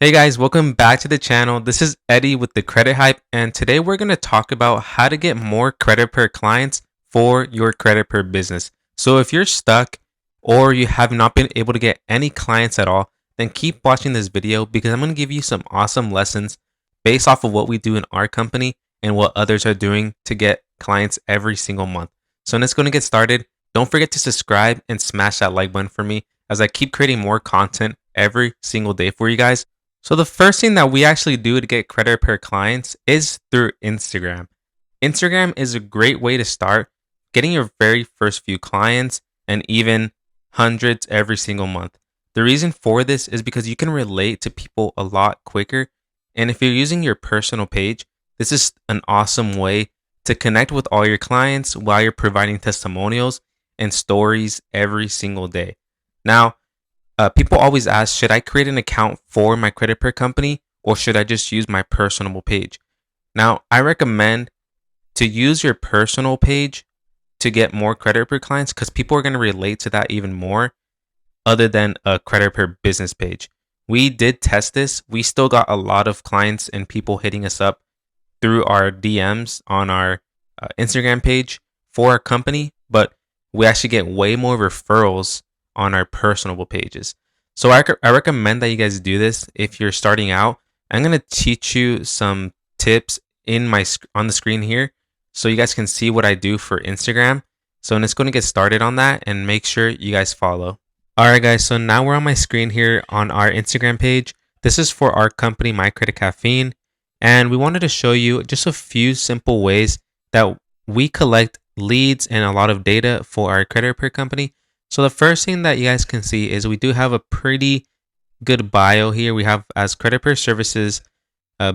Hey guys, welcome back to the channel. This is Eddie with the Credit Hype, and today we're going to talk about how to get more credit per clients for your credit per business. So if you're stuck or you have not been able to get any clients at all, then keep watching this video because I'm going to give you some awesome lessons based off of what we do in our company and what others are doing to get clients every single month. So let's go and get started. Don't forget to subscribe and smash that like button for me as I keep creating more content every single day for you guys. So the first thing that we actually do to get credit per clients is through Instagram. Instagram is a great way to start getting your very first few clients and even hundreds every single month. The reason for this is because you can relate to people a lot quicker. And if you're using your personal page, this is an awesome way to connect with all your clients while you're providing testimonials and stories every single day. Now, people always ask, should I create an account for my credit per company or should I just use my personal page? Now, I recommend to use your personal page to get more credit per clients because people are going to relate to that even more other than a credit per business page. We did test this. We still got a lot of clients and people hitting us up through our DMs on our Instagram page for our company, but we actually get way more referrals on our personable pages. So I recommend that you guys do this if you're starting out. I'm going to teach you some tips on the screen here so you guys can see what I do for Instagram. So I'm just going to get started on that and make sure you guys follow. All right, guys. So now we're on my screen here on our Instagram page. This is for our company, My Credit Caffeine. And we wanted to show you just a few simple ways that we collect leads and a lot of data for our credit per company. So the first thing that you guys can see is we do have a pretty good bio here. We have as credit per services,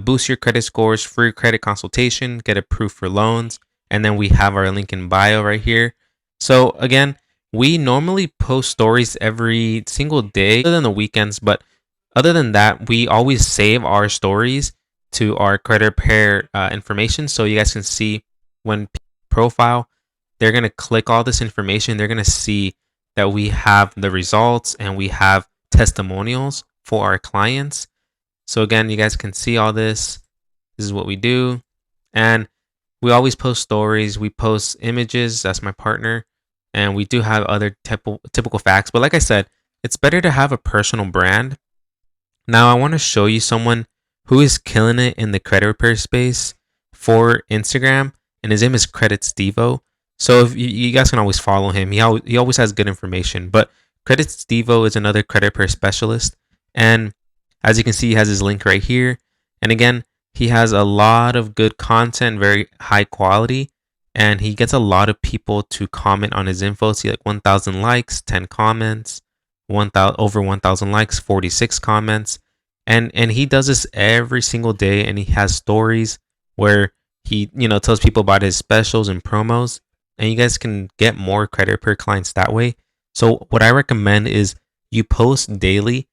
boost your credit scores, free credit consultation, get approved for loans. And then we have our link in bio right here. So again, we normally post stories every single day other than the weekends. But other than that, we always save our stories to our credit pair information. So you guys can see when profile, they're going to click all this information. They're going to see that we have the results and we have testimonials for our clients. So again, you guys can see all this. This is what we do. And we always post stories. We post images. That's my partner. And we do have other typical facts. But like I said, it's better to have a personal brand. Now I want to show you someone who is killing it in the credit repair space for Instagram. And his name is Credit Stevo. So if you guys can always follow him. He always has good information. But Credit Stevo is another credit repair specialist. And as you can see, he has his link right here. And again, he has a lot of good content, very high quality. And he gets a lot of people to comment on his info. See, like 1,000 likes, 10 comments, over 1,000 likes, 46 comments. And he does this every single day. And he has stories where he tells people about his specials and promos. And you guys can get more credit per clients that way. So what I recommend is you post daily,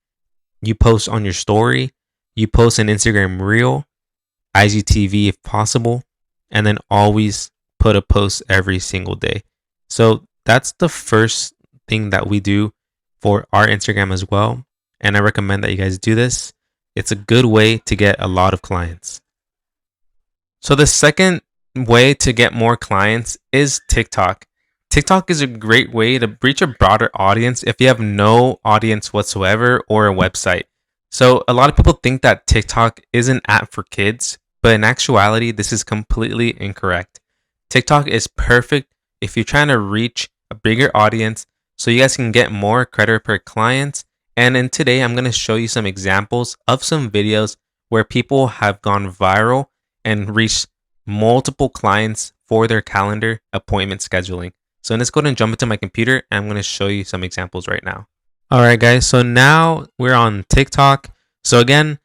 you post on your story, you post an Instagram reel, IGTV if possible, and then always put a post every single day. So that's the first thing that we do for our Instagram as well. And I recommend that you guys do this. It's a good way to get a lot of clients. So the second way to get more clients is TikTok. TikTok is a great way to reach a broader audience if you have no audience whatsoever or a website. So a lot of people think that TikTok is an app for kids, but in actuality, this is completely incorrect. TikTok is perfect if you're trying to reach a bigger audience so you guys can get more credit per clients. And in today, I'm going to show you some examples of some videos where people have gone viral and reached multiple clients for their calendar appointment scheduling. So let's go ahead and jump into my computer and I'm going to show you some examples right now. All right, guys. So now we're on TikTok. So again,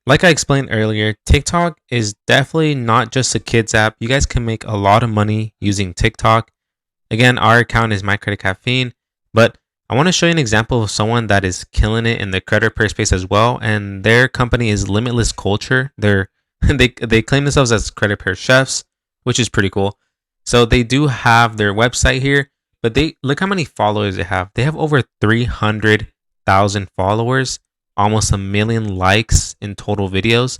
like I explained earlier, TikTok is definitely not just a kids app. You guys can make a lot of money using TikTok. Again, our account is My Credit Caffeine, but I want to show you an example of someone that is killing it in the credit repair space as well. And their company is Limitless Culture. They claim themselves as credit repair chefs, which is pretty cool. So they do have their website here, but look how many followers they have. They have over 300,000 followers almost 1 million likes in total videos.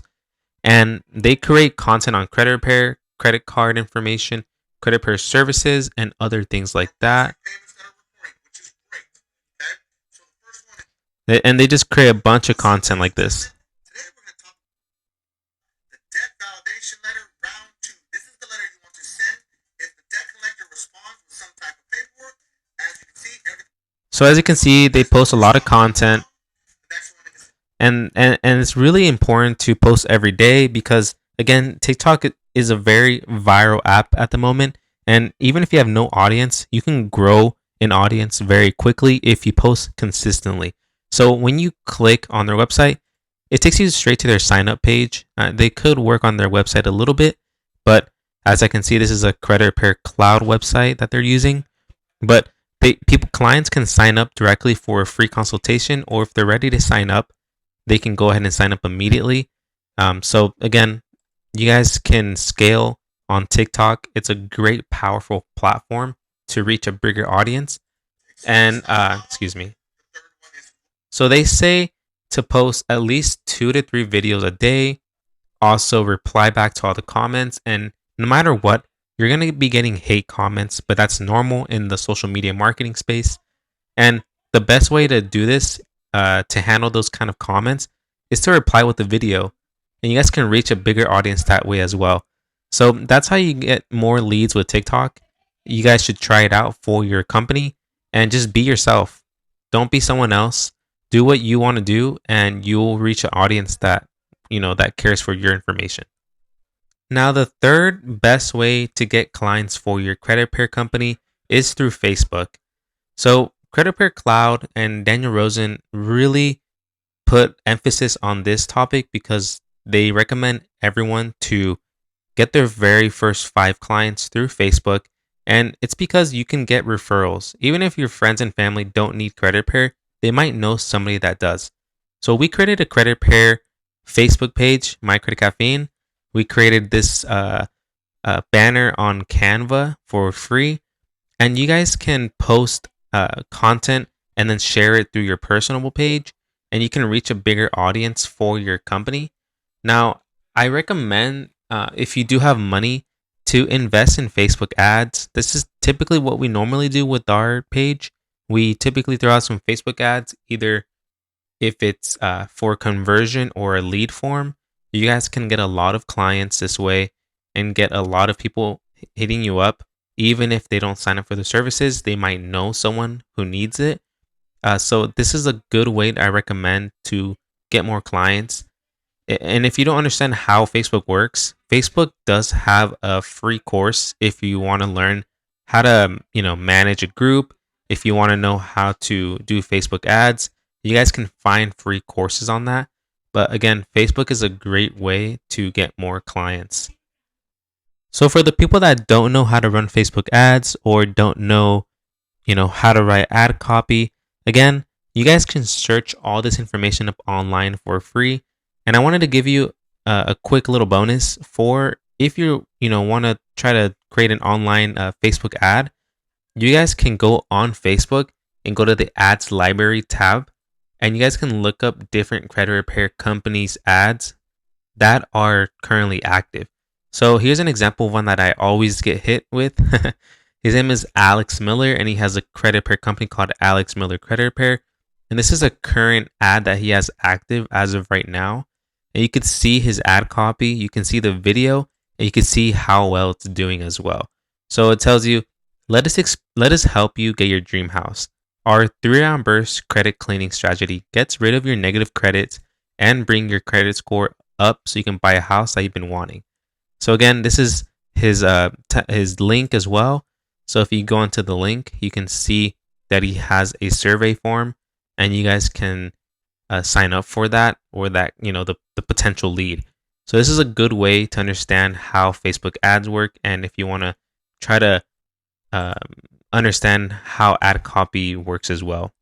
And they create content on credit repair, credit card information, credit repair services, and other things like that. And they just create a bunch of content like this. So as you can see, they post a lot of content, and it's really important to post every day because again, TikTok is a very viral app at the moment, and even if you have no audience, you can grow an audience very quickly if you post consistently. So when you click on their website, it takes you straight to their sign up page. They could work on their website a little bit, but as I can see, this is a credit repair cloud website that they're using. But clients can sign up directly for a free consultation, or if they're ready to sign up, they can go ahead and sign up immediately. So again, you guys can scale on TikTok. It's a great, powerful platform to reach a bigger audience. And excuse me. So they say to post at least 2 to 3 videos a day. Also reply back to all the comments, and no matter what, you're going to be getting hate comments, but that's normal in the social media marketing space. And the best way to do this, to handle those kind of comments, is to reply with the video. And you guys can reach a bigger audience that way as well. So that's how you get more leads with TikTok. You guys should try it out for your company and just be yourself. Don't be someone else. Do what you want to do, and you'll reach an audience that that cares for your information. Now, the third best way to get clients for your credit repair company is through Facebook. So, Credit Repair Cloud and Daniel Rosen really put emphasis on this topic because they recommend everyone to get their very first 5 clients through Facebook. And it's because you can get referrals. Even if your friends and family don't need credit repair, they might know somebody that does. So, we created a credit repair Facebook page, My Credit Caffeine. We created this banner on Canva for free, and you guys can post content and then share it through your personal page, and you can reach a bigger audience for your company. Now, I recommend if you do have money to invest in Facebook ads. This is typically what we normally do with our page. We typically throw out some Facebook ads, either if it's for conversion or a lead form. You guys can get a lot of clients this way and get a lot of people hitting you up. Even if they don't sign up for the services, they might know someone who needs it. So this is a good way that I recommend to get more clients. And if you don't understand how Facebook works, Facebook does have a free course if you want to learn how to, manage a group. If you want to know how to do Facebook ads, you guys can find free courses on that. But again, Facebook is a great way to get more clients. So for the people that don't know how to run Facebook ads or don't know, how to write ad copy, again, you guys can search all this information up online for free. And I wanted to give you a quick little bonus for if you want to try to create an online Facebook ad. You guys can go on Facebook and go to the ads library tab, and you guys can look up different credit repair companies ads that are currently active. So here's an example of one that I always get hit with. His name is Alex Miller, and he has a credit repair company called Alex Miller Credit Repair. And this is a current ad that he has active as of right now. And you can see his ad copy, you can see the video, and you can see how well it's doing as well. So it tells you, let us help you get your dream house. Our 3-round burst credit cleaning strategy gets rid of your negative credits and bring your credit score up so you can buy a house that you've been wanting. So again, this is his link as well. So if you go into the link, you can see that he has a survey form, and you guys can sign up for that, or that, the potential lead. So this is a good way to understand how Facebook ads work, and if you want to try to understand how ad copy works as well.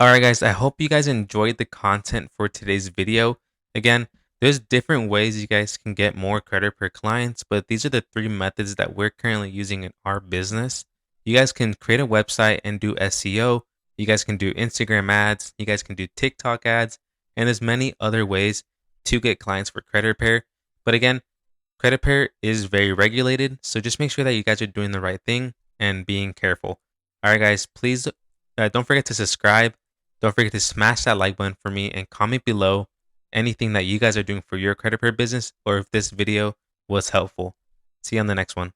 Alright guys, I hope you guys enjoyed the content for today's video. Again, there's different ways you guys can get more credit per clients, but these are the 3 methods that we're currently using in our business. You guys can create a website and do SEO. You guys can do Instagram ads. You guys can do TikTok ads. and there's many other ways to get clients for credit repair. But again, credit repair is very regulated, so just make sure that you guys are doing the right thing and being careful. All right, guys, please don't forget to subscribe. Don't forget to smash that like button for me and comment below anything that you guys are doing for your credit repair business or if this video was helpful. See you on the next one.